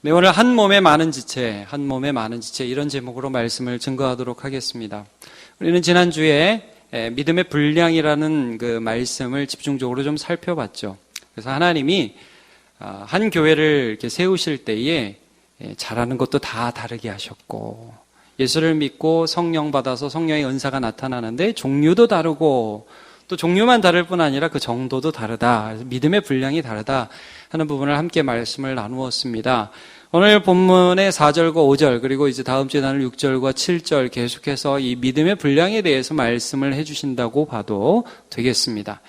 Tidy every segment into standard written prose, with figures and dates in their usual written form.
오늘 한 몸에 많은 지체, 한 몸에 많은 지체 이런 제목으로 말씀을 증거하도록 하겠습니다. 우리는 지난주에 믿음의 분량이라는 그 말씀을 집중적으로 좀 살펴봤죠. 그래서 하나님이 한 교회를 이렇게 세우실 때에 잘하는 것도 다 다르게 하셨고, 예수를 믿고 성령 받아서 성령의 은사가 나타나는데 종류도 다르고, 또 종류만 다를 뿐 아니라 그 정도도 다르다. 믿음의 분량이 다르다 하는 부분을 함께 말씀을 나누었습니다. 오늘 본문의 4절과 5절 그리고 이제 다음 주에 나눌 6절과 7절 계속해서 이 믿음의 분량에 대해서 말씀을 해주신다고 봐도 되겠습니다.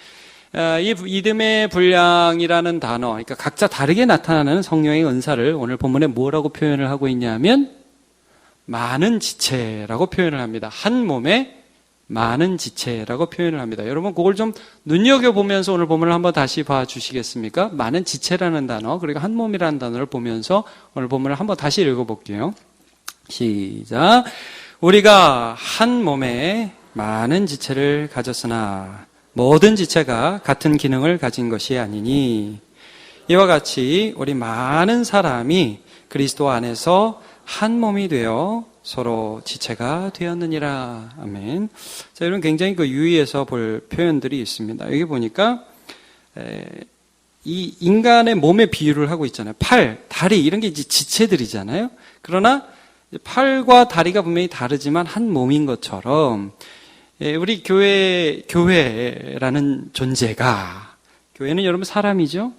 이 믿음의 분량이라는 단어, 그러니까 각자 다르게 나타나는 성령의 은사를 오늘 본문에 뭐라고 표현을 하고 있냐면 많은 지체라고 표현을 합니다. 한 몸에 많은 지체라고 표현을 합니다. 여러분 그걸 좀 눈여겨보면서 오늘 본문을 한번 다시 봐주시겠습니까? 많은 지체라는 단어 그리고 한 몸이라는 단어를 보면서 오늘 본문을 한번 다시 읽어볼게요. 시작. 우리가 한 몸에 많은 지체를 가졌으나 모든 지체가 같은 기능을 가진 것이 아니니 이와 같이 우리 많은 사람이 그리스도 안에서 한 몸이 되어 서로 지체가 되었느니라. 아멘. 자, 이런 굉장히 그 유의해서 볼 표현들이 있습니다. 여기 보니까 이 인간의 몸의 비유를 하고 있잖아요. 팔, 다리 이런 게 이제 지체들이잖아요. 그러나 팔과 다리가 분명히 다르지만 한 몸인 것처럼 우리 교회라는 존재가, 교회는 여러분 사람이죠.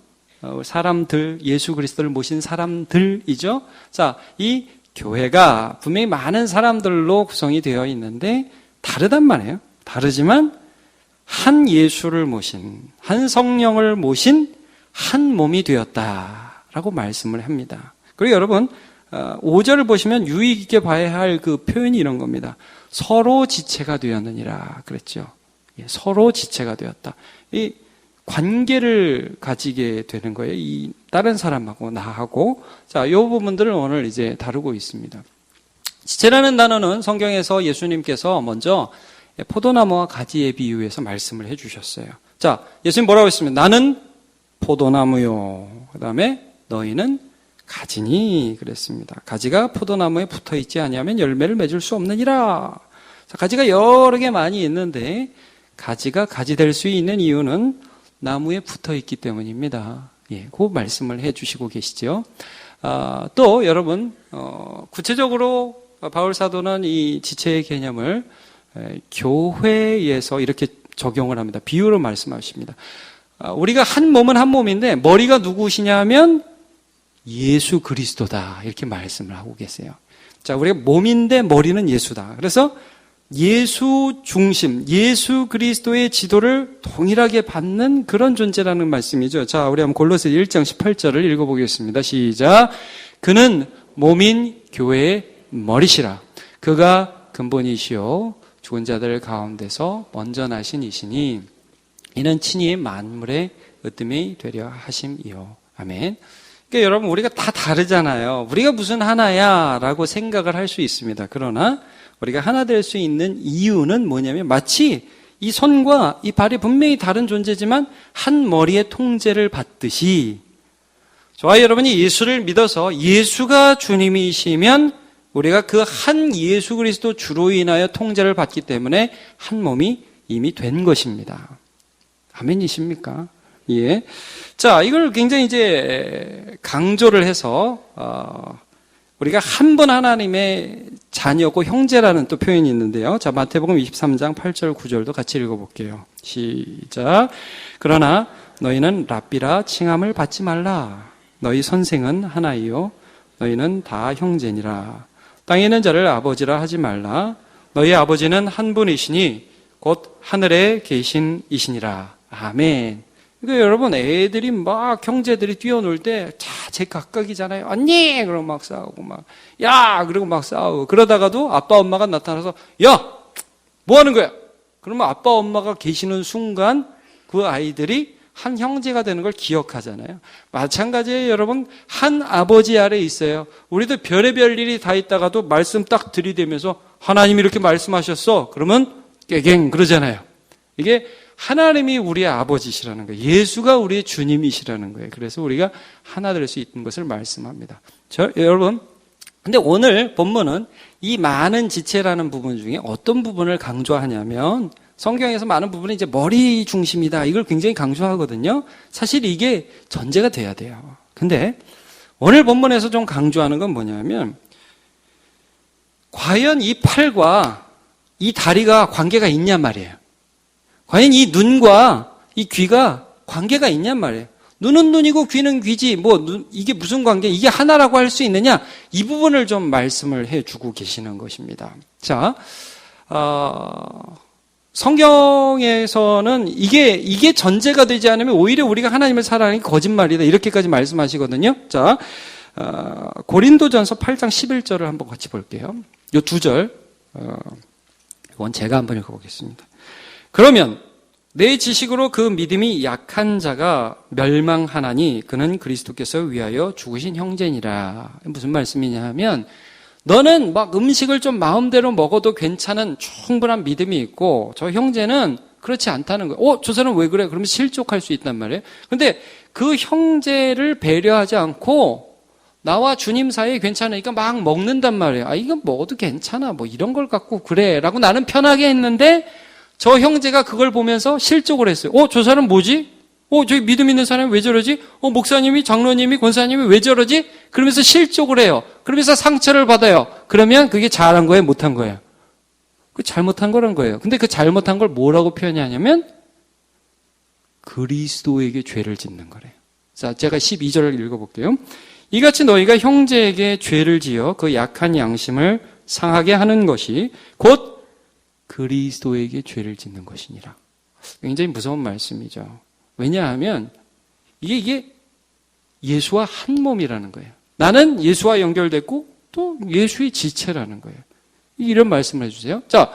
사람들, 예수 그리스도를 모신 사람들이죠. 자, 이 교회가 분명히 많은 사람들로 구성이 되어 있는데 다르단 말이에요. 다르지만 한 예수를 모신, 한 성령을 모신 한 몸이 되었다라고 말씀을 합니다. 그리고 여러분 5절을 보시면 유의 깊게 봐야 할 그 표현이 이런 겁니다. 서로 지체가 되었느니라 그랬죠. 서로 지체가 되었다. 이 관계를 가지게 되는 거예요. 이 다른 사람하고 나하고. 자, 이 부분들을 오늘 이제 다루고 있습니다. 지체라는 단어는 성경에서 예수님께서 먼저 포도나무와 가지에 비유해서 말씀을 해주셨어요. 자, 예수님 뭐라고 했습니까? 나는 포도나무요. 그 다음에 너희는 가지니 그랬습니다. 가지가 포도나무에 붙어 있지 아니하면 열매를 맺을 수 없느니라. 자, 가지가 여러 개 많이 있는데 가지가 가지 될 수 있는 이유는 나무에 붙어 있기 때문입니다. 예, 그 말씀을 해주시고 계시죠. 또 여러분 구체적으로 바울 사도는 이 지체의 개념을 교회에서 이렇게 적용을 합니다. 비유로 말씀하십니다. 우리가 한 몸은 한 몸인데 머리가 누구시냐면 예수 그리스도다 이렇게 말씀을 하고 계세요. 자, 우리가 몸인데 머리는 예수다. 그래서 예수 중심, 예수 그리스도의 지도를 동일하게 받는 그런 존재라는 말씀이죠. 자, 우리 한번 골로새 1장 18절을 읽어보겠습니다. 시작. 그는 몸인 교회의 머리시라. 그가 근본이시요 죽은 자들 가운데서 먼저 나신 이시니 이는 친히 만물의 으뜸이 되려 하심이요. 아멘. 그러니까 여러분 우리가 다 다르잖아요. 우리가 무슨 하나야 라고 생각을 할 수 있습니다. 그러나 우리가 하나 될 수 있는 이유는 뭐냐면 마치 이 손과 이 발이 분명히 다른 존재지만 한 머리의 통제를 받듯이 저와 여러분이 예수를 믿어서 예수가 주님이시면 우리가 그 한 예수 그리스도 주로 인하여 통제를 받기 때문에 한 몸이 이미 된 것입니다. 아멘이십니까? 예. 자, 이걸 굉장히 이제 강조를 해서 우리가 한 분 하나님의 자녀고 형제라는 또 표현이 있는데요. 자, 마태복음 23장 8절 9절도 같이 읽어볼게요. 시작. 그러나 너희는 랍비라 칭함을 받지 말라. 너희 선생은 하나이요 너희는 다 형제니라. 땅에 있는 자를 아버지라 하지 말라. 너희 아버지는 한 분이시니 곧 하늘에 계신 이시니라. 아멘. 그러니까 여러분 애들이 막 형제들이 뛰어놀 때 제 각각이잖아요. 언니! 그러고 막 싸우고 막 야! 그러고 막 싸우고 그러다가도 아빠 엄마가 나타나서 야! 뭐 하는 거야? 그러면 아빠 엄마가 계시는 순간 그 아이들이 한 형제가 되는 걸 기억하잖아요. 마찬가지예요. 여러분 한 아버지 아래 있어요. 우리도 별의별 일이 다 있다가도 말씀 딱 들이대면서 하나님이 이렇게 말씀하셨어. 그러면 깨갱 그러잖아요. 이게 하나님이 우리의 아버지시라는 거예요. 예수가 우리의 주님이시라는 거예요. 그래서 우리가 하나 될 수 있는 것을 말씀합니다. 여러분, 근데 오늘 본문은 이 많은 지체라는 부분 중에 어떤 부분을 강조하냐면 성경에서 많은 부분이 이제 머리 중심이다. 이걸 굉장히 강조하거든요. 사실 이게 전제가 돼야 돼요. 근데 오늘 본문에서 좀 강조하는 건 뭐냐면 과연 이 팔과 이 다리가 관계가 있냔 말이에요. 과연 이 눈과 이 귀가 관계가 있냔 말이에요. 눈은 눈이고 귀는 귀지. 이게 무슨 관계? 이게 하나라고 할 수 있느냐? 이 부분을 좀 말씀을 해주고 계시는 것입니다. 자, 성경에서는 이게 전제가 되지 않으면 오히려 우리가 하나님을 사랑하는 게 거짓말이다. 이렇게까지 말씀하시거든요. 자, 고린도전서 8장 11절을 한번 같이 볼게요. 요 두 절, 이건 제가 한번 읽어보겠습니다. 그러면 내 지식으로 그 믿음이 약한 자가 멸망하나니 그는 그리스도께서 위하여 죽으신 형제니라. 무슨 말씀이냐 하면 너는 막 음식을 좀 마음대로 먹어도 괜찮은 충분한 믿음이 있고 저 형제는 그렇지 않다는 거예요. 저 사람 왜 그래? 그러면 실족할 수 있단 말이에요. 근데 그 형제를 배려하지 않고 나와 주님 사이에 괜찮으니까 막 먹는단 말이에요. 이건 먹어도 괜찮아. 이런 걸 갖고 그래. 라고 나는 편하게 했는데 저 형제가 그걸 보면서 실족을 했어요. 저 사람 뭐지? 저기 믿음 있는 사람이 왜 저러지? 목사님이, 장로님이, 권사님이 왜 저러지? 그러면서 실족을 해요. 그러면서 상처를 받아요. 그러면 그게 잘한 거예요? 못한 거예요? 그 잘못한 거란 거예요. 근데 그 잘못한 걸 뭐라고 표현하냐면 그리스도에게 죄를 짓는 거래요. 자, 제가 12절을 읽어볼게요. 이같이 너희가 형제에게 죄를 지어 그 약한 양심을 상하게 하는 것이 곧 그리스도에게 죄를 짓는 것이니라. 굉장히 무서운 말씀이죠. 왜냐하면 이게 예수와 한 몸이라는 거예요. 나는 예수와 연결됐고 또 예수의 지체라는 거예요. 이런 말씀을 해주세요. 자,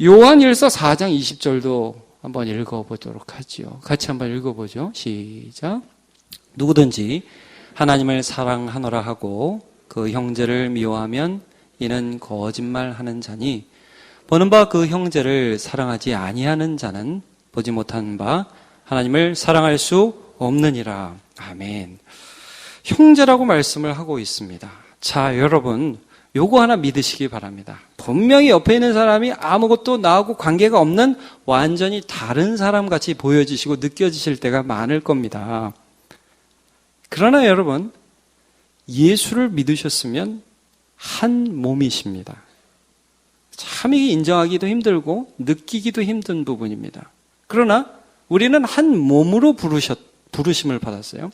요한일서 4장 20절도 한번 읽어보도록 하죠. 같이 한번 읽어보죠. 시작. 누구든지 하나님을 사랑하노라 하고 그 형제를 미워하면 이는 거짓말하는 자니 보는 바 그 형제를 사랑하지 아니하는 자는 보지 못한 바 하나님을 사랑할 수 없느니라. 아멘. 형제라고 말씀을 하고 있습니다. 자, 여러분 요거 하나 믿으시기 바랍니다. 분명히 옆에 있는 사람이 아무것도 나하고 관계가 없는 완전히 다른 사람 같이 보여지시고 느껴지실 때가 많을 겁니다. 그러나 여러분 예수를 믿으셨으면 한 몸이십니다. 참 이게 인정하기도 힘들고 느끼기도 힘든 부분입니다. 그러나 우리는 한 몸으로 부르심을 받았어요.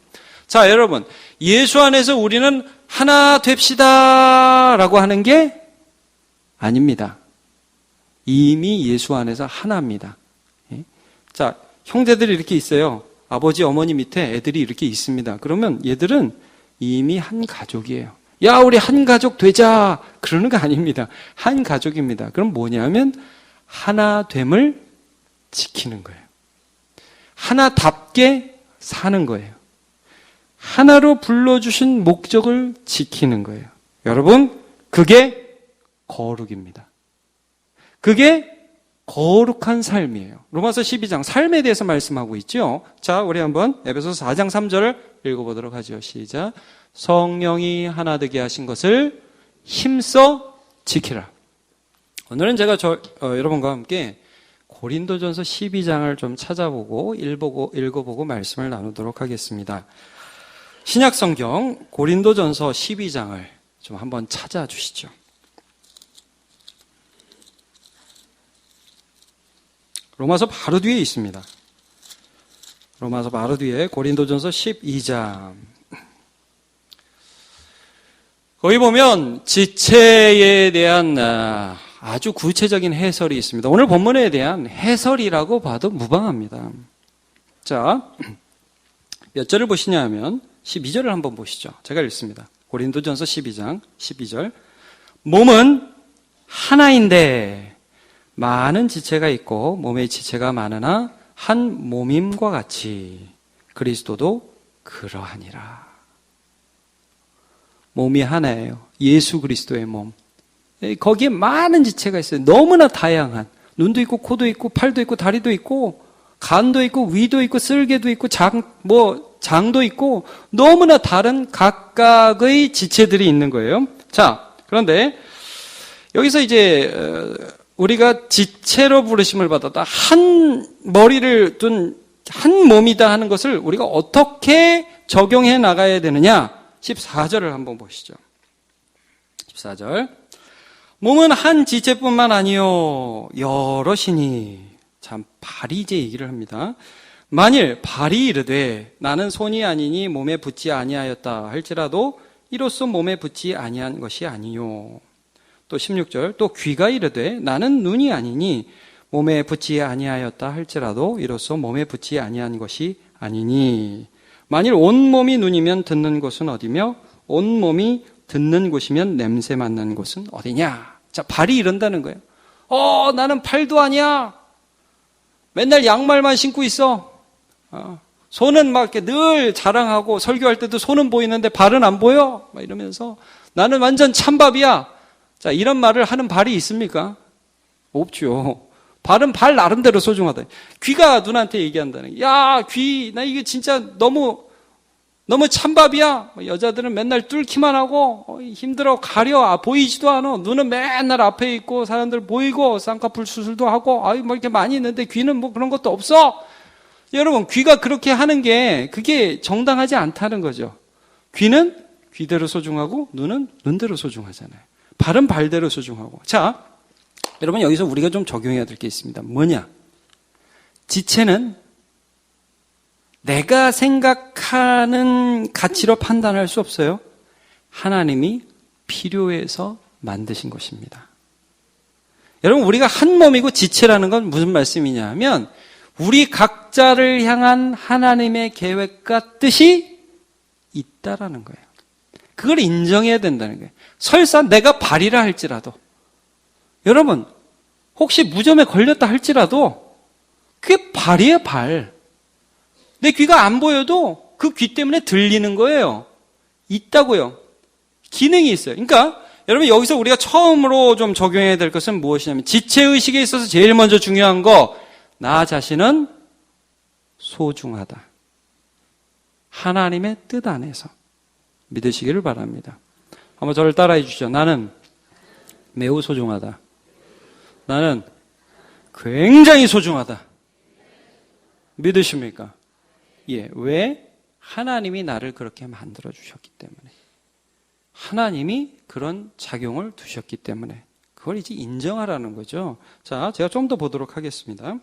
자, 여러분, 예수 안에서 우리는 하나 됩시다 라고 하는 게 아닙니다. 이미 예수 안에서 하나입니다. 자, 형제들이 이렇게 있어요. 아버지, 어머니 밑에 애들이 이렇게 있습니다. 그러면 얘들은 이미 한 가족이에요. 야, 우리 한 가족 되자. 그러는 거 아닙니다. 한 가족입니다. 그럼 뭐냐면 하나됨을 지키는 거예요. 하나답게 사는 거예요. 하나로 불러주신 목적을 지키는 거예요. 여러분, 그게 거룩입니다. 그게 거룩한 삶이에요. 로마서 12장 삶에 대해서 말씀하고 있죠. 자, 우리 한번 에베소서 4장 3절을 읽어보도록 하죠. 시작. 성령이 하나 되게 하신 것을 힘써 지키라. 오늘은 제가 여러분과 함께 고린도전서 12장을 좀 찾아보고 읽어보고 말씀을 나누도록 하겠습니다. 신약성경 고린도전서 12장을 좀 한번 찾아주시죠. 로마서 바로 뒤에 있습니다. 로마서 바로 뒤에 고린도전서 12장. 거기 보면 지체에 대한 아주 구체적인 해설이 있습니다. 오늘 본문에 대한 해설이라고 봐도 무방합니다. 자, 몇 절을 보시냐 하면 12절을 한번 보시죠. 제가 읽습니다. 고린도전서 12장 12절. 몸은 하나인데 많은 지체가 있고 몸의 지체가 많으나 한 몸임과 같이 그리스도도 그러하니라. 몸이 하나예요. 예수 그리스도의 몸. 거기에 많은 지체가 있어요. 너무나 다양한. 눈도 있고 코도 있고 팔도 있고 다리도 있고 간도 있고 위도 있고 쓸개도 있고 장도 있고 너무나 다른 각각의 지체들이 있는 거예요. 자, 그런데 여기서 이제 우리가 지체로 부르심을 받았다. 한 머리를 둔 한 몸이다 하는 것을 우리가 어떻게 적용해 나가야 되느냐? 14절을 한번 보시죠. 14절. 몸은 한 지체뿐만 아니요 여럿이니. 참 발이 이제 얘기를 합니다. 만일 발이 이르되 나는 손이 아니니 몸에 붙지 아니하였다 할지라도 이로써 몸에 붙지 아니한 것이 아니요. 또 16절. 또 귀가 이르되 나는 눈이 아니니 몸에 붙지 아니하였다 할지라도 이로써 몸에 붙지 아니한 것이 아니니. 만일 온몸이 눈이면 듣는 곳은 어디며 온몸이 듣는 곳이면 냄새 맡는 곳은 어디냐. 자, 발이 이런다는 거예요. 나는 팔도 아니야. 맨날 양말만 신고 있어. 손은 막 이렇게 늘 자랑하고 설교할 때도 손은 보이는데 발은 안 보여. 막 이러면서 나는 완전 찬밥이야. 자, 이런 말을 하는 발이 있습니까? 없죠. 발은 발 나름대로 소중하다. 귀가 눈한테 얘기한다는 거예요. 야, 귀, 나 이게 진짜 너무 찬밥이야. 여자들은 맨날 뚫기만 하고 힘들어 가려 보이지도 않아. 눈은 맨날 앞에 있고 사람들 보이고 쌍꺼풀 수술도 하고 뭐 이렇게 많이 있는데 귀는 뭐 그런 것도 없어. 여러분, 귀가 그렇게 하는 게 그게 정당하지 않다는 거죠. 귀는 귀대로 소중하고 눈은 눈대로 소중하잖아요. 발은 발대로 소중하고. 자, 여러분 여기서 우리가 좀 적용해야 될 게 있습니다. 뭐냐? 지체는 내가 생각하는 가치로 판단할 수 없어요. 하나님이 필요해서 만드신 것입니다. 여러분, 우리가 한 몸이고 지체라는 건 무슨 말씀이냐 하면 우리 각자를 향한 하나님의 계획과 뜻이 있다라는 거예요. 그걸 인정해야 된다는 거예요. 설사 내가 발이라 할지라도, 여러분 혹시 무좀에 걸렸다 할지라도 그게 발이에요. 발. 내 귀가 안 보여도 그 귀 때문에 들리는 거예요. 있다고요. 기능이 있어요. 그러니까 여러분 여기서 우리가 처음으로 좀 적용해야 될 것은 무엇이냐면 지체의식에 있어서 제일 먼저 중요한 거, 나 자신은 소중하다. 하나님의 뜻 안에서 믿으시기를 바랍니다. 한번 저를 따라해 주시죠. 나는 매우 소중하다. 나는 굉장히 소중하다. 믿으십니까? 예. 왜? 하나님이 나를 그렇게 만들어 주셨기 때문에. 하나님이 그런 작용을 두셨기 때문에. 그걸 이제 인정하라는 거죠. 자, 제가 좀 더 보도록 하겠습니다.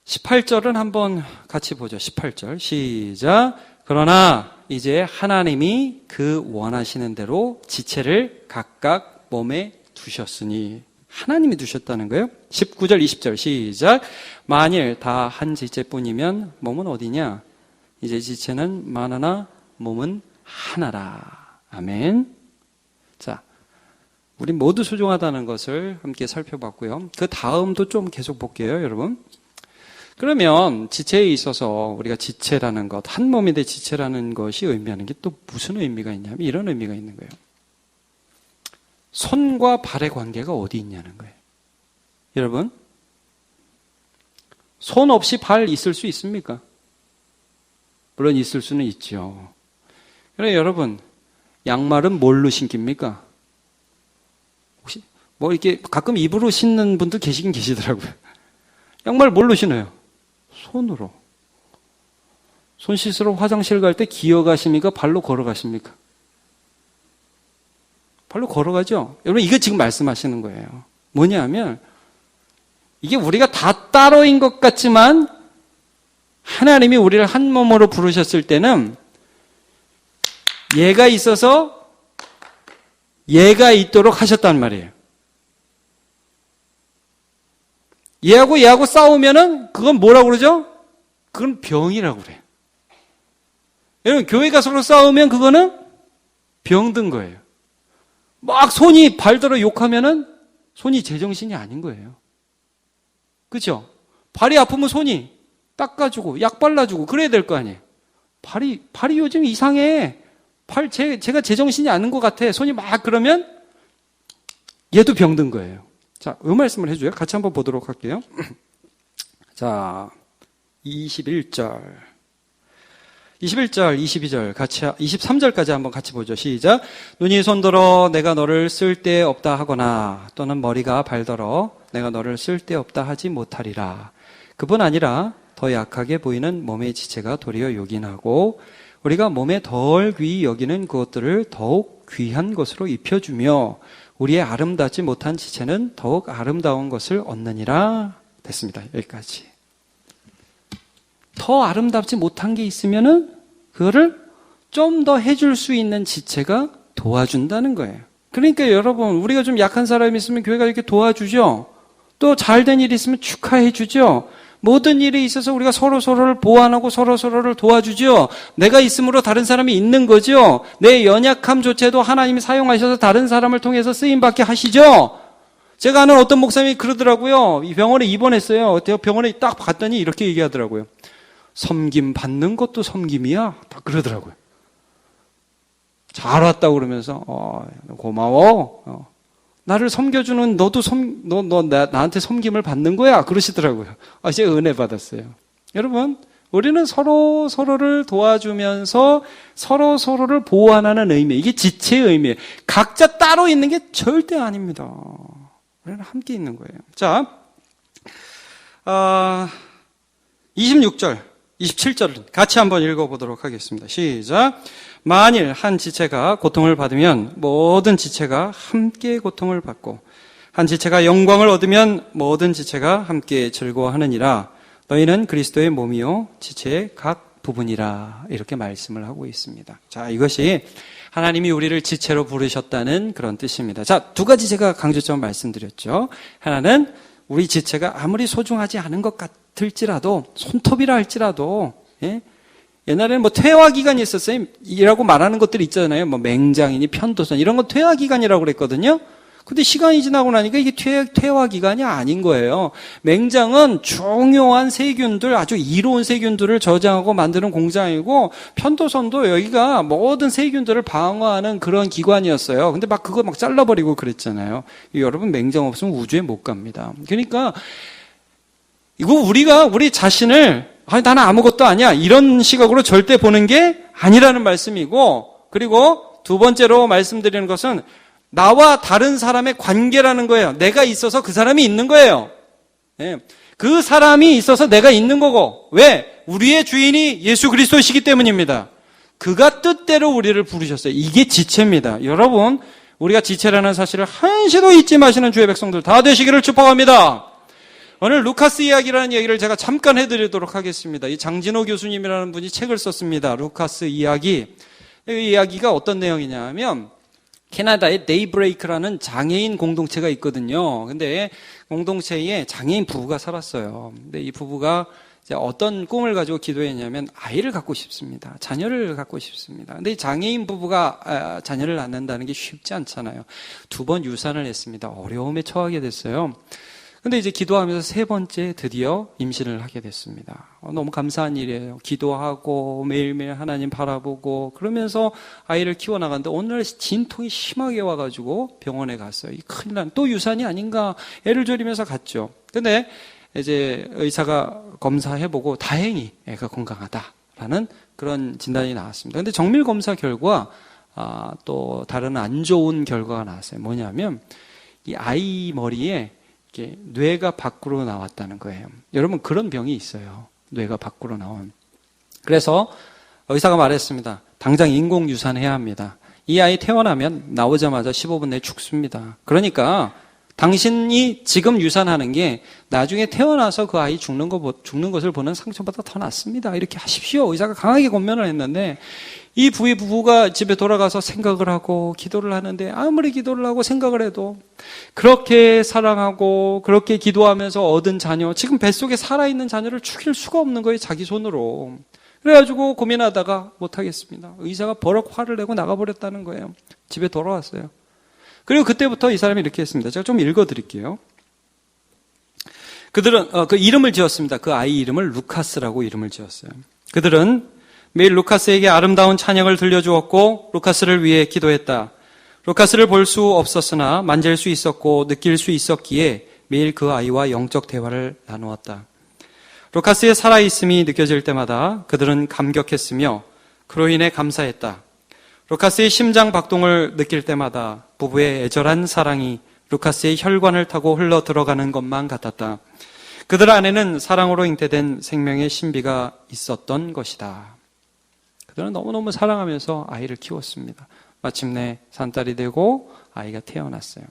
18절은 한번 같이 보죠. 18절. 시작. 그러나 이제 하나님이 그 원하시는 대로 지체를 각각 몸에 두셨으니. 하나님이 두셨다는 거예요. 19절, 20절 시작. 만일 다 한 지체뿐이면 몸은 어디냐? 이제 지체는 많으나 몸은 하나라. 아멘. 자, 우리 모두 소중하다는 것을 함께 살펴봤고요. 그 다음도 좀 계속 볼게요, 여러분. 그러면 지체에 있어서 우리가 지체라는 것, 한 몸인데 지체라는 것이 의미하는 게 또 무슨 의미가 있냐면 이런 의미가 있는 거예요. 손과 발의 관계가 어디 있냐는 거예요. 여러분, 손 없이 발 있을 수 있습니까? 물론 있을 수는 있죠. 그래 여러분, 양말은 뭘로 신깁니까? 혹시 뭐 이렇게 가끔 입으로 신는 분들 계시긴 계시더라고요. 양말 뭘로 신어요? 손으로. 손 씻으러 화장실 갈 때 기어가십니까? 발로 걸어가십니까? 발로 걸어가죠? 여러분, 이거 지금 말씀하시는 거예요. 뭐냐면, 이게 우리가 다 따로인 것 같지만, 하나님이 우리를 한 몸으로 부르셨을 때는, 얘가 있어서, 얘가 있도록 하셨단 말이에요. 얘하고 싸우면은, 그건 뭐라고 그러죠? 그건 병이라고 그래요. 여러분, 교회 가서 싸우면 그거는 병든 거예요. 막 손이 발더러 욕하면은 손이 제정신이 아닌 거예요. 그렇죠? 발이 아프면 손이 닦아주고 약 발라주고 그래야 될 거 아니에요. 발이 요즘 이상해. 제가 제정신이 아닌 것 같아. 손이 막 그러면 얘도 병든 거예요. 자, 이 말씀을 해줘요. 같이 한번 보도록 할게요. 자, 21절, 22절 같이, 23절까지 한번 같이 보죠. 시작. 눈이 손들어 내가 너를 쓸데없다 하거나 또는 머리가 발더러 내가 너를 쓸데없다 하지 못하리라. 그뿐 아니라 더 약하게 보이는 몸의 지체가 도리어 요긴하고 우리가 몸에 덜 귀히 여기는 그것들을 더욱 귀한 것으로 입혀주며 우리의 아름답지 못한 지체는 더욱 아름다운 것을 얻느니라. 됐습니다. 여기까지. 더 아름답지 못한 게 있으면은 그거를 좀 더 해줄 수 있는 지체가 도와준다는 거예요. 그러니까 여러분, 우리가 좀 약한 사람이 있으면 교회가 이렇게 도와주죠. 또 잘된 일이 있으면 축하해 주죠. 모든 일에 있어서 우리가 서로서로를 보완하고 서로서로를 도와주죠. 내가 있음으로 다른 사람이 있는 거죠. 내 연약함조차도 하나님이 사용하셔서 다른 사람을 통해서 쓰임받게 하시죠. 제가 아는 어떤 목사님이 그러더라고요. 이 병원에 입원했어요. 병원에 딱 봤더니 이렇게 얘기하더라고요. 섬김 받는 것도 섬김이야. 딱 그러더라고요. 잘 왔다고 그러면서 고마워. 나를 섬겨주는 너도 나한테 섬김을 받는 거야. 그러시더라고요. 제가 은혜 받았어요. 여러분, 우리는 서로를 도와주면서 서로를 보완하는 의미. 이게 지체의 의미예요. 각자 따로 있는 게 절대 아닙니다. 우리는 함께 있는 거예요. 자, 26절, 27절 같이 한번 읽어보도록 하겠습니다. 시작. 만일 한 지체가 고통을 받으면 모든 지체가 함께 고통을 받고 한 지체가 영광을 얻으면 모든 지체가 함께 즐거워하느니라. 너희는 그리스도의 몸이요 지체의 각 부분이라. 이렇게 말씀을 하고 있습니다. 자, 이것이 하나님이 우리를 지체로 부르셨다는 그런 뜻입니다. 자, 두 가지 제가 강조점 말씀드렸죠. 하나는 우리 지체가 아무리 소중하지 않은 것 같을지라도, 손톱이라 할지라도, 옛날에는 퇴화기간이 있었어요. 이라고 말하는 것들이 있잖아요. 맹장이니 편도선, 이런 건 퇴화기간이라고 그랬거든요. 근데 시간이 지나고 나니까 이게 퇴화기간이 아닌 거예요. 맹장은 중요한 세균들, 아주 이로운 세균들을 저장하고 만드는 공장이고, 편도선도 여기가 모든 세균들을 방어하는 그런 기관이었어요. 근데 그거 잘라버리고 그랬잖아요. 여러분, 맹장 없으면 우주에 못 갑니다. 그러니까, 이거 우리 자신을, 나는 아무것도 아니야, 이런 시각으로 절대 보는 게 아니라는 말씀이고, 그리고 두 번째로 말씀드리는 것은 나와 다른 사람의 관계라는 거예요. 내가 있어서 그 사람이 있는 거예요. 그 사람이 있어서 내가 있는 거고. 왜? 우리의 주인이 예수 그리스도시기 때문입니다. 그가 뜻대로 우리를 부르셨어요. 이게 지체입니다. 여러분, 우리가 지체라는 사실을 한시도 잊지 마시는 주의 백성들 다 되시기를 축복합니다. 오늘 루카스 이야기라는 얘기를 제가 잠깐 해드리도록 하겠습니다. 이 장진호 교수님이라는 분이 책을 썼습니다. 루카스 이야기. 이 이야기가 어떤 내용이냐면 캐나다에 데이브레이크라는 장애인 공동체가 있거든요. 근데 공동체에 장애인 부부가 살았어요. 근데 이 부부가 이제 어떤 꿈을 가지고 기도했냐면 아이를 갖고 싶습니다. 자녀를 갖고 싶습니다. 근데 이 장애인 부부가 자녀를 낳는다는 게 쉽지 않잖아요. 2번 유산을 했습니다. 어려움에 처하게 됐어요. 근데 이제 기도하면서 3번째 드디어 임신을 하게 됐습니다. 너무 감사한 일이에요. 기도하고 매일매일 하나님 바라보고 그러면서 아이를 키워나가는데 어느 날 진통이 심하게 와가지고 병원에 갔어요. 큰일 난, 또 유산이 아닌가 애를 졸이면서 갔죠. 근데 이제 의사가 검사해보고 다행히 애가 건강하다라는 그런 진단이 나왔습니다. 근데 정밀 검사 결과 또 다른 안 좋은 결과가 나왔어요. 뭐냐면 이 아이 머리에 뇌가 밖으로 나왔다는 거예요. 여러분, 그런 병이 있어요. 뇌가 밖으로 나온. 그래서 의사가 말했습니다. 당장 인공 유산해야 합니다. 이 아이 태어나면 나오자마자 15분 내에 죽습니다. 그러니까 당신이 지금 유산하는 게 나중에 태어나서 그 아이 죽는 것을 보는 상처보다 더 낫습니다. 이렇게 하십시오. 의사가 강하게 권면을 했는데 이 부부가 집에 돌아가서 생각을 하고 기도를 하는데 아무리 기도를 하고 생각을 해도 그렇게 사랑하고 그렇게 기도하면서 얻은 자녀, 지금 뱃속에 살아있는 자녀를 죽일 수가 없는 거예요. 자기 손으로. 그래가지고 고민하다가 못하겠습니다. 의사가 버럭 화를 내고 나가버렸다는 거예요. 집에 돌아왔어요. 그리고 그때부터 이 사람이 이렇게 했습니다. 제가 좀 읽어드릴게요. 그들은 그 이름을 지었습니다. 그 아이 이름을 루카스라고 이름을 지었어요. 그들은 매일 루카스에게 아름다운 찬양을 들려주었고 루카스를 위해 기도했다. 루카스를 볼 수 없었으나 만질 수 있었고 느낄 수 있었기에 매일 그 아이와 영적 대화를 나누었다. 루카스의 살아있음이 느껴질 때마다 그들은 감격했으며 그로 인해 감사했다. 루카스의 심장 박동을 느낄 때마다 부부의 애절한 사랑이 루카스의 혈관을 타고 흘러 들어가는 것만 같았다. 그들 안에는 사랑으로 잉태된 생명의 신비가 있었던 것이다. 그들은 너무너무 사랑하면서 아이를 키웠습니다. 마침내 산딸이 되고 아이가 태어났어요.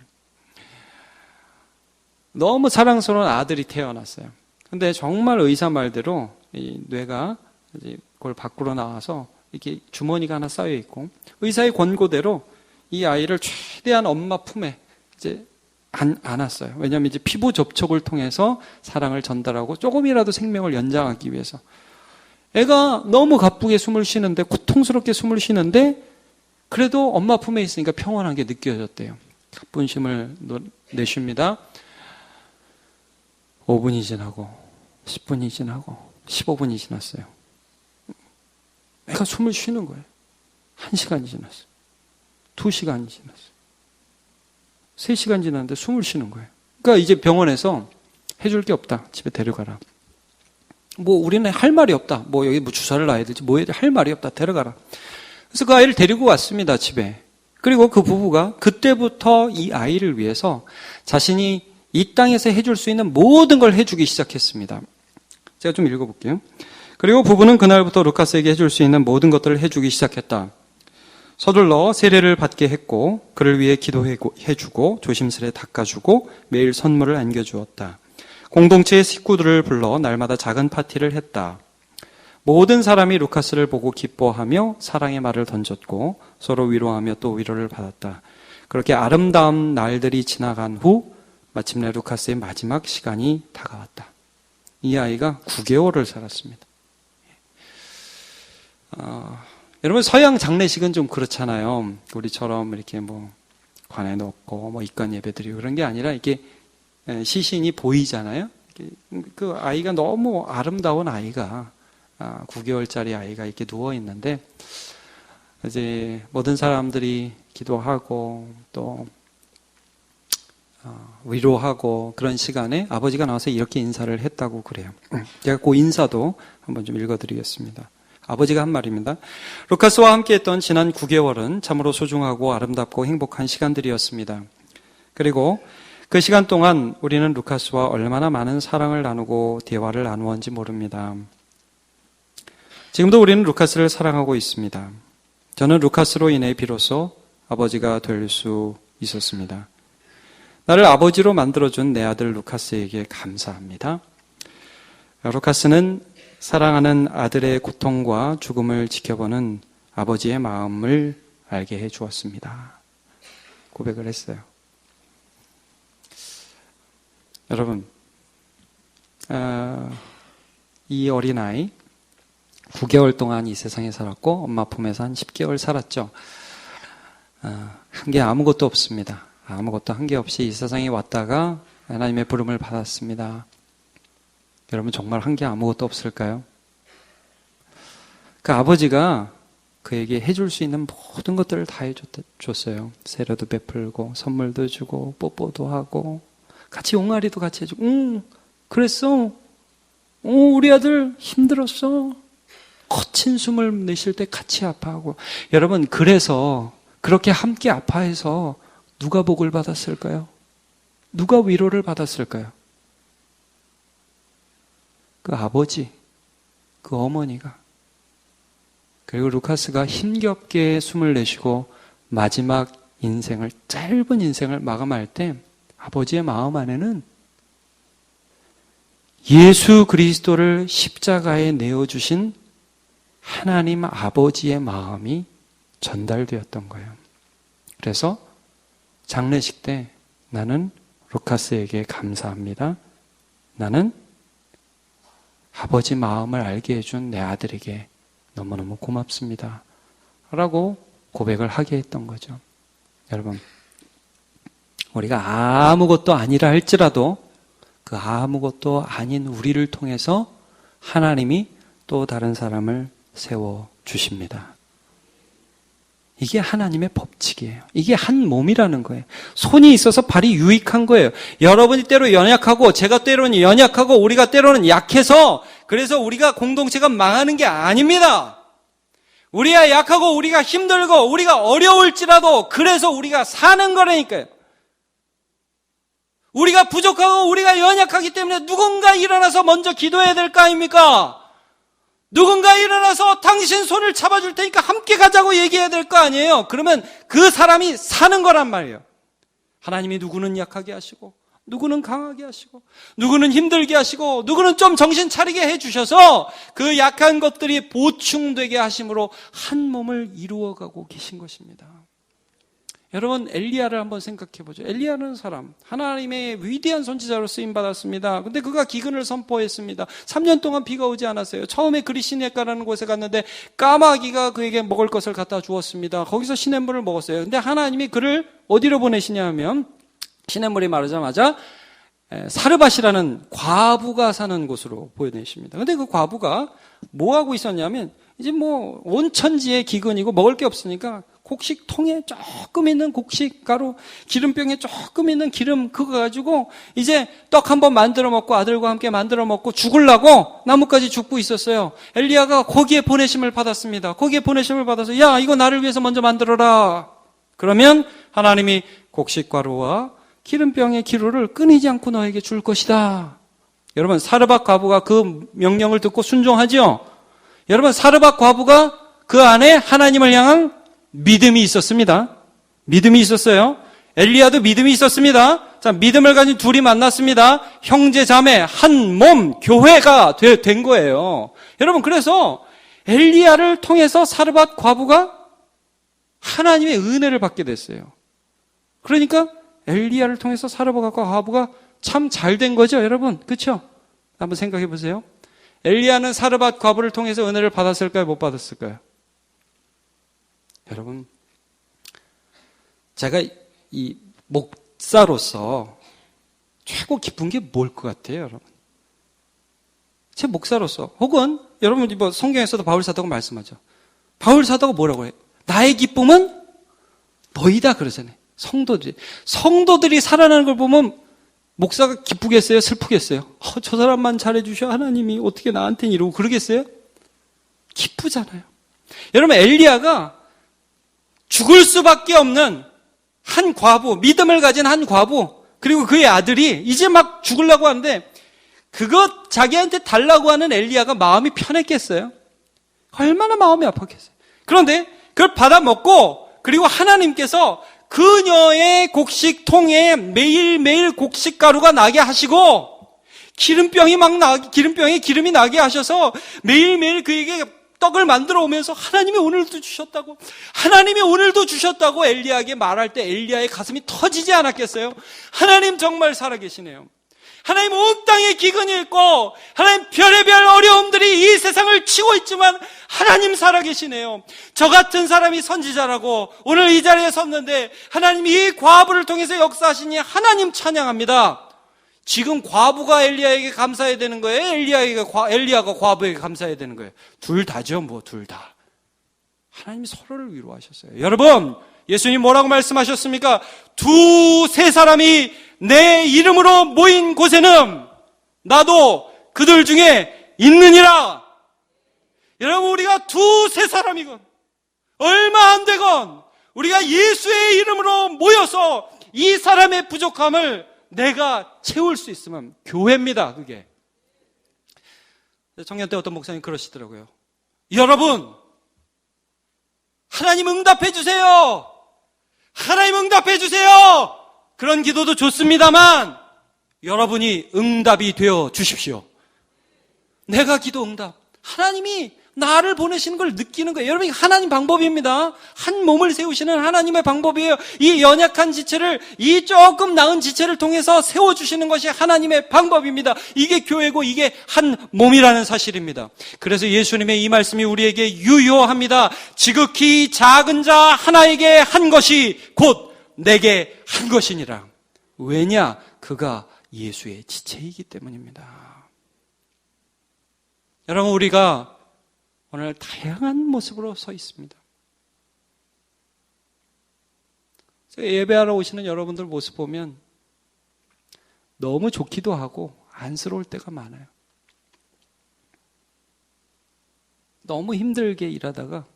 너무 사랑스러운 아들이 태어났어요. 근데 정말 의사 말대로 이 뇌가 이제 그걸 밖으로 나와서 이렇게 주머니가 하나 쌓여 있고 의사의 권고대로 이 아이를 최대한 엄마 품에 이제 안았어요. 왜냐하면 이제 피부 접촉을 통해서 사랑을 전달하고 조금이라도 생명을 연장하기 위해서. 애가 너무 가쁘게 숨을 쉬는데 고통스럽게 숨을 쉬는데 그래도 엄마 품에 있으니까 평온한 게 느껴졌대요. 가쁜 숨을 내쉽니다. 5분이 지나고 10분이 지나고 15분이 지났어요. 애가 숨을 쉬는 거예요. 1시간이 지났어요. 2시간이 지났어요. 3시간 지났는데 숨을 쉬는 거예요. 그러니까 이제 병원에서 해줄 게 없다. 집에 데려가라. 뭐 우리는 할 말이 없다. 뭐 여기 뭐 주사를 놔야 될지 뭐 해야 할 말이 없다. 데려가라. 그래서 그 아이를 데리고 왔습니다. 집에. 그리고 그 부부가 그때부터 이 아이를 위해서 자신이 이 땅에서 해줄 수 있는 모든 걸 해주기 시작했습니다. 제가 좀 읽어볼게요. 그리고 부부는 그날부터 루카스에게 해줄 수 있는 모든 것들을 해주기 시작했다. 서둘러 세례를 받게 했고 그를 위해 기도해주고 조심스레 닦아주고 매일 선물을 안겨주었다. 공동체의 식구들을 불러 날마다 작은 파티를 했다. 모든 사람이 루카스를 보고 기뻐하며 사랑의 말을 던졌고 서로 위로하며 또 위로를 받았다. 그렇게 아름다운 날들이 지나간 후 마침내 루카스의 마지막 시간이 다가왔다. 이 아이가 9개월을 살았습니다. 여러분 서양 장례식은 좀 그렇잖아요. 우리처럼 이렇게 뭐 관에 넣고 뭐 입관 예배드리고 그런 게 아니라 이게 시신이 보이잖아요. 그 아이가 너무 아름다운 아이가 9개월짜리 아이가 이렇게 누워 있는데 이제 모든 사람들이 기도하고 또 위로하고 그런 시간에 아버지가 나와서 이렇게 인사를 했다고 그래요. 제가 그 인사도 한번 좀 읽어드리겠습니다. 아버지가 한 말입니다. 루카스와 함께했던 지난 9개월은 참으로 소중하고 아름답고 행복한 시간들이었습니다. 그리고 그 시간 동안 우리는 루카스와 얼마나 많은 사랑을 나누고 대화를 나누었는지 모릅니다. 지금도 우리는 루카스를 사랑하고 있습니다. 저는 루카스로 인해 비로소 아버지가 될 수 있었습니다. 나를 아버지로 만들어준 내 아들 루카스에게 감사합니다. 루카스는 사랑하는 아들의 고통과 죽음을 지켜보는 아버지의 마음을 알게 해주었습니다. 고백을 했어요. 여러분, 이 어린아이 9개월 동안 이 세상에 살았고 엄마 품에서 한 10개월 살았죠. 한 게 아무것도 없습니다. 아무것도 한 게 없이 이 세상에 왔다가 하나님의 부름을 받았습니다. 여러분 정말 한 게 아무것도 없을까요? 그 아버지가 그에게 해줄 수 있는 모든 것들을 다 해줬어요. 세례도 베풀고 선물도 주고 뽀뽀도 하고 같이 옹알이도 같이 해주고 그랬어? 우리 아들 힘들었어? 거친 숨을 내쉴 때 같이 아파하고 여러분 그래서 그렇게 함께 아파해서 누가 복을 받았을까요? 누가 위로를 받았을까요? 그 아버지, 그 어머니가. 그리고 루카스가 힘겹게 숨을 내쉬고 마지막 인생을, 짧은 인생을 마감할 때 아버지의 마음 안에는 예수 그리스도를 십자가에 내어주신 하나님 아버지의 마음이 전달되었던 거예요. 그래서 장례식 때 나는 루카스에게 감사합니다. 나는 아버지 마음을 알게 해준 내 아들에게 너무너무 고맙습니다. 라고 고백을 하게 했던 거죠. 여러분, 우리가 아무것도 아니라 할지라도 그 아무것도 아닌 우리를 통해서 하나님이 또 다른 사람을 세워주십니다. 이게 하나님의 법칙이에요. 이게 한 몸이라는 거예요. 손이 있어서 발이 유익한 거예요. 여러분이 때로 연약하고 제가 때로는 연약하고 우리가 때로는 약해서 그래서 우리가 공동체가 망하는 게 아닙니다. 우리가 약하고 우리가 힘들고 우리가 어려울지라도 그래서 우리가 사는 거라니까요. 우리가 부족하고 우리가 연약하기 때문에 누군가 일어나서 먼저 기도해야 될 거 아닙니까? 누군가 일어나서 당신 손을 잡아줄 테니까 함께 가자고 얘기해야 될 거 아니에요. 그러면 그 사람이 사는 거란 말이에요. 하나님이 누구는 약하게 하시고 누구는 강하게 하시고 누구는 힘들게 하시고 누구는 좀 정신 차리게 해주셔서 그 약한 것들이 보충되게 하심으로 한 몸을 이루어가고 계신 것입니다. 여러분, 엘리야를 한번 생각해 보죠. 엘리야는 사람, 하나님의 위대한 선지자로 쓰임받았습니다. 근데 그가 기근을 선포했습니다. 3년 동안 비가 오지 않았어요. 처음에 그리 시냇가라는 곳에 갔는데 까마귀가 그에게 먹을 것을 갖다 주었습니다. 거기서 시냇물을 먹었어요. 근데 하나님이 그를 어디로 보내시냐 하면 시냇물이 마르자마자 사르밧이라는 과부가 사는 곳으로 보내십니다. 근데 그 과부가 뭐 하고 있었냐면 이제 뭐 온천지에 기근이고 먹을 게 없으니까 곡식통에 조금 있는 곡식가루, 기름병에 조금 있는 기름 그거 가지고 이제 떡 한번 만들어 먹고 아들과 함께 만들어 먹고 죽으려고 나뭇가지 줍고 있었어요. 엘리야가 거기에 보내심을 받았습니다. 거기에 보내심을 받아서 야, 이거 나를 위해서 먼저 만들어라. 그러면 하나님이 곡식가루와 기름병의 기루를 끊이지 않고 너에게 줄 것이다. 여러분, 사르밧 과부가 그 명령을 듣고 순종하죠? 여러분, 사르밧 과부가 그 안에 하나님을 향한 믿음이 있었습니다. 믿음이 있었어요. 엘리야도 믿음이 있었습니다. 자, 믿음을 가진 둘이 만났습니다. 형제 자매 한 몸 교회가 된 거예요. 여러분, 그래서 엘리야를 통해서 사르밧 과부가 하나님의 은혜를 받게 됐어요. 그러니까 엘리야를 통해서 사르밧 과부가 참 잘 된 거죠, 여러분. 그렇죠? 한번 생각해 보세요. 엘리야는 사르밧 과부를 통해서 은혜를 받았을까요? 못 받았을까요? 여러분, 제가 이 목사로서 최고 기쁜 게 뭘 것 같아요, 여러분? 제 목사로서, 혹은 여러분 뭐 성경에서도 바울 사도가 말씀하죠. 바울 사도가 뭐라고 해요? 나의 기쁨은 너희다 그러잖아요. 성도들이 살아나는 걸 보면 목사가 기쁘겠어요? 슬프겠어요? 저 사람만 잘해주셔 하나님이 어떻게 나한테는 이러고 그러겠어요? 기쁘잖아요. 여러분, 엘리야가 죽을 수밖에 없는 한 과부, 믿음을 가진 한 과부, 그리고 그의 아들이 이제 막 죽으려고 하는데 그것 자기한테 달라고 하는 엘리야가 마음이 편했겠어요? 얼마나 마음이 아팠겠어요? 그런데 그걸 받아먹고 그리고 하나님께서 그녀의 곡식통에 매일매일 곡식가루가 나게 하시고 기름병에 기름이 나게 하셔서 매일매일 그에게 떡을 만들어 오면서 하나님이 오늘도 주셨다고, 하나님이 오늘도 주셨다고 엘리야에게 말할 때 엘리야의 가슴이 터지지 않았겠어요? 하나님 정말 살아계시네요. 하나님 온 땅에 기근이 있고 하나님 별의별 어려움들이 이 세상을 치고 있지만 하나님 살아계시네요. 저 같은 사람이 선지자라고 오늘 이 자리에 섰는데 하나님이 이 과부를 통해서 역사하시니 하나님 찬양합니다. 지금 과부가 엘리야에게 감사해야 되는 거예요? 엘리야가 과부에게 감사해야 되는 거예요? 둘 다죠, 뭐 둘 다. 하나님이 서로를 위로하셨어요. 여러분, 예수님 뭐라고 말씀하셨습니까? 두세 사람이 내 이름으로 모인 곳에는 나도 그들 중에 있느니라. 여러분, 우리가 두세 사람이건 얼마 안 되건 우리가 예수의 이름으로 모여서 이 사람의 부족함을 내가 채울 수 있으면 교회입니다, 그게. 청년 때 어떤 목사님 그러시더라고요. 여러분, 하나님 응답해 주세요. 하나님 응답해 주세요. 그런 기도도 좋습니다만 여러분이 응답이 되어 주십시오. 내가 기도 응답. 하나님이 나를 보내시는 걸 느끼는 거예요. 여러분, 하나님 방법입니다. 한 몸을 세우시는 하나님의 방법이에요. 이 연약한 지체를, 이 조금 나은 지체를 통해서 세워주시는 것이 하나님의 방법입니다. 이게 교회고 이게 한 몸이라는 사실입니다. 그래서 예수님의 이 말씀이 우리에게 유효합니다. 지극히 작은 자 하나에게 한 것이 곧 내게 한 것이니라. 왜냐? 그가 예수의 지체이기 때문입니다. 여러분, 우리가 오늘 다양한 모습으로 서 있습니다. 예배하러 오시는 여러분들 모습 보면 너무 좋기도 하고 안쓰러울 때가 많아요. 너무 힘들게 일하다가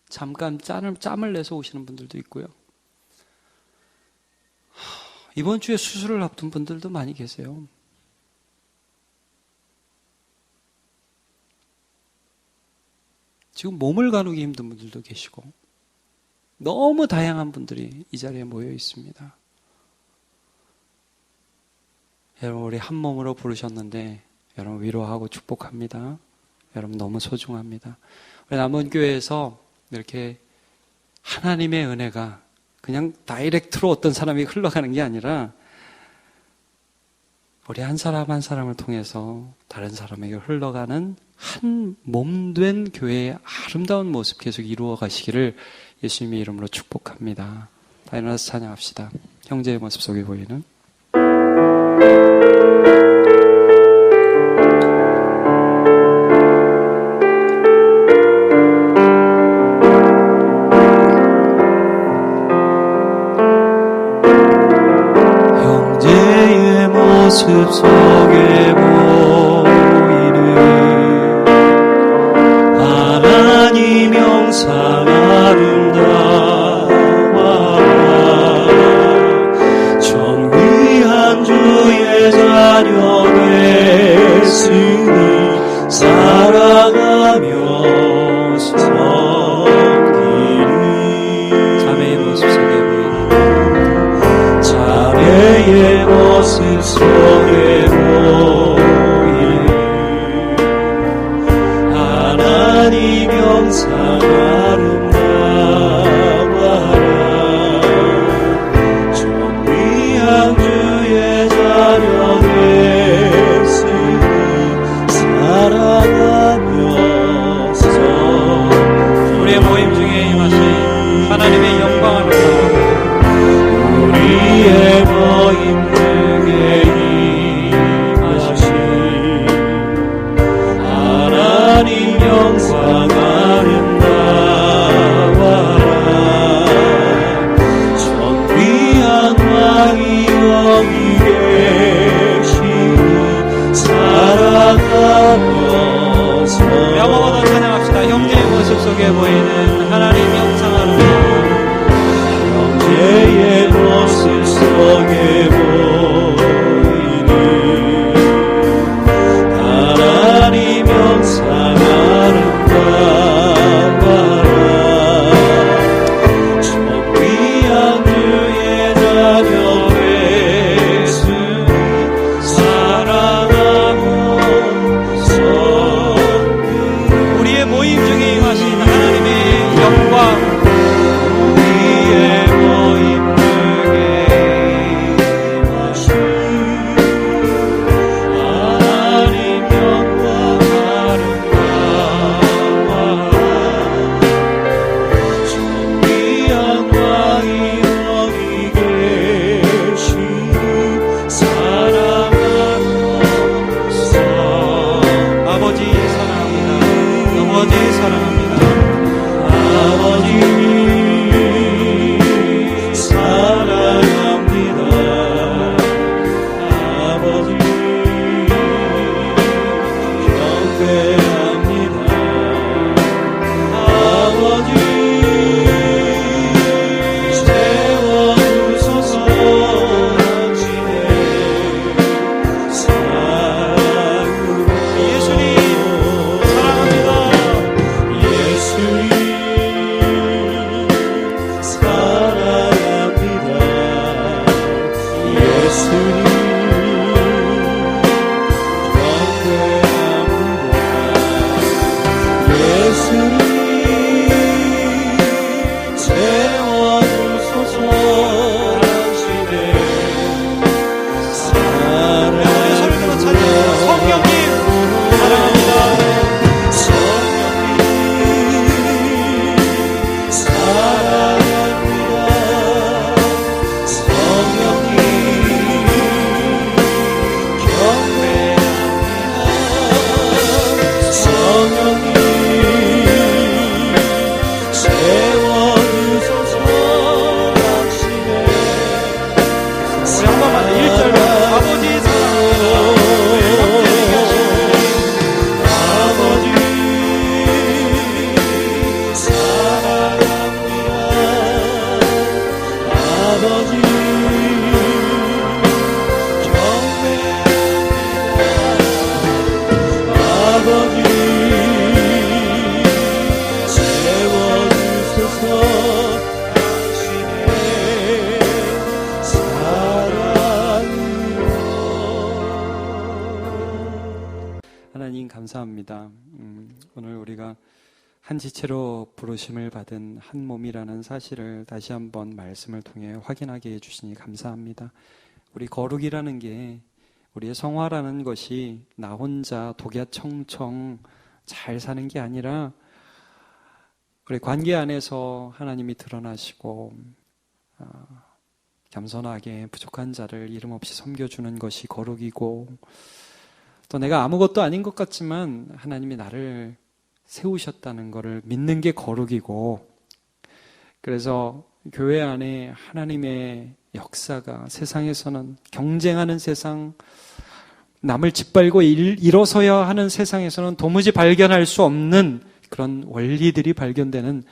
잠깐 짬을 내서 오시는 분들도 있고요. 이번 주에 수술을 앞둔 분들도 많이 계세요. 지금 몸을 가누기 힘든 분들도 계시고 너무 다양한 분들이 이 자리에 모여 있습니다. 여러분, 우리 한 몸으로 부르셨는데 여러분 위로하고 축복합니다. 여러분 너무 소중합니다. 우리 남원교회에서 이렇게 하나님의 은혜가 그냥 다이렉트로 어떤 사람이 흘러가는 게 아니라 우리 한 사람 한 사람을 통해서 다른 사람에게 흘러가는 한 몸된 교회의 아름다운 모습 계속 이루어 가시기를 예수님의 이름으로 축복합니다. 다 일어나서 찬양합시다. 형제의 모습 속에 보이는 형제의 모습 속에 보이는 하나님 형상 아름다워 정의한 주의 자녀 됐으니 살아가며 섬기리 자매의 모습 속에 보이는 자매의 모습 속에 보이는 하나님 형상 아름다워라 정의한 주의 자녀 됐으니 살아가며 섬기리 우리의 모임 중에 임하신 하나님의 영광 아름다워 우리의 모임 중에 임하신 아버지 채워주소서 당신의 사랑으로. 하나님 감사합니다. 오늘 우리가 한 지체로 부르심을 받은 한 몸이라는 사실을 다시 한번 말씀을 통해 확인하게 해주시니 감사합니다. 우리 거룩이라는 게, 우리의 성화라는 것이 나 혼자 독야청청 잘 사는 게 아니라 우리 관계 안에서 하나님이 드러나시고 겸손하게 부족한 자를 이름 없이 섬겨주는 것이 거룩이고, 또 내가 아무것도 아닌 것 같지만 하나님이 나를 세우셨다는 것을 믿는 게 거룩이고, 그래서 교회 안에 하나님의 역사가 세상에서는 경쟁하는 세상, 남을 짓밟고 일어서야 하는 세상에서는 도무지 발견할 수 없는 그런 원리들이 발견되는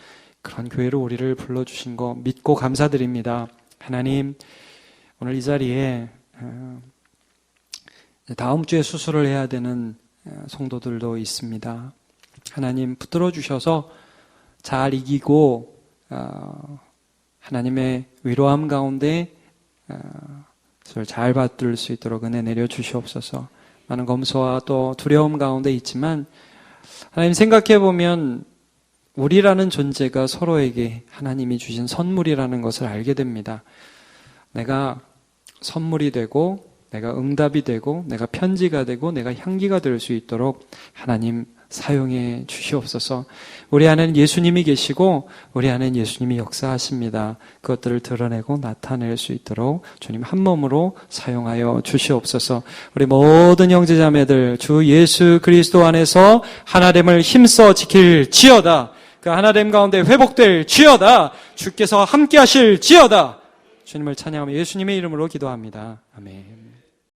그런 교회로 우리를 불러주신 거 믿고 감사드립니다. 하나님, 오늘 이 자리에 다음 주에 수술을 해야 되는 성도들도 있습니다. 하나님 붙들어 주셔서 잘 이기고 하나님의 위로함 가운데 잘 받들 수 있도록 은혜 내려 주시옵소서. 많은 검소와 또 두려움 가운데 있지만 하나님 생각해 보면 우리라는 존재가 서로에게 하나님이 주신 선물이라는 것을 알게 됩니다. 내가 선물이 되고, 내가 응답이 되고, 내가 편지가 되고, 내가 향기가 될 수 있도록 하나님 사용해 주시옵소서. 우리 안에는 예수님이 계시고 우리 안에는 예수님이 역사하십니다. 그것들을 드러내고 나타낼 수 있도록 주님 한 몸으로 사용하여 주시옵소서. 우리 모든 형제자매들 주 예수 그리스도 안에서 하나됨을 힘써 지킬지어다. 그 하나됨 가운데 회복될지어다. 주께서 함께 하실지어다. 주님을 찬양하며 예수님의 이름으로 기도합니다. 아멘.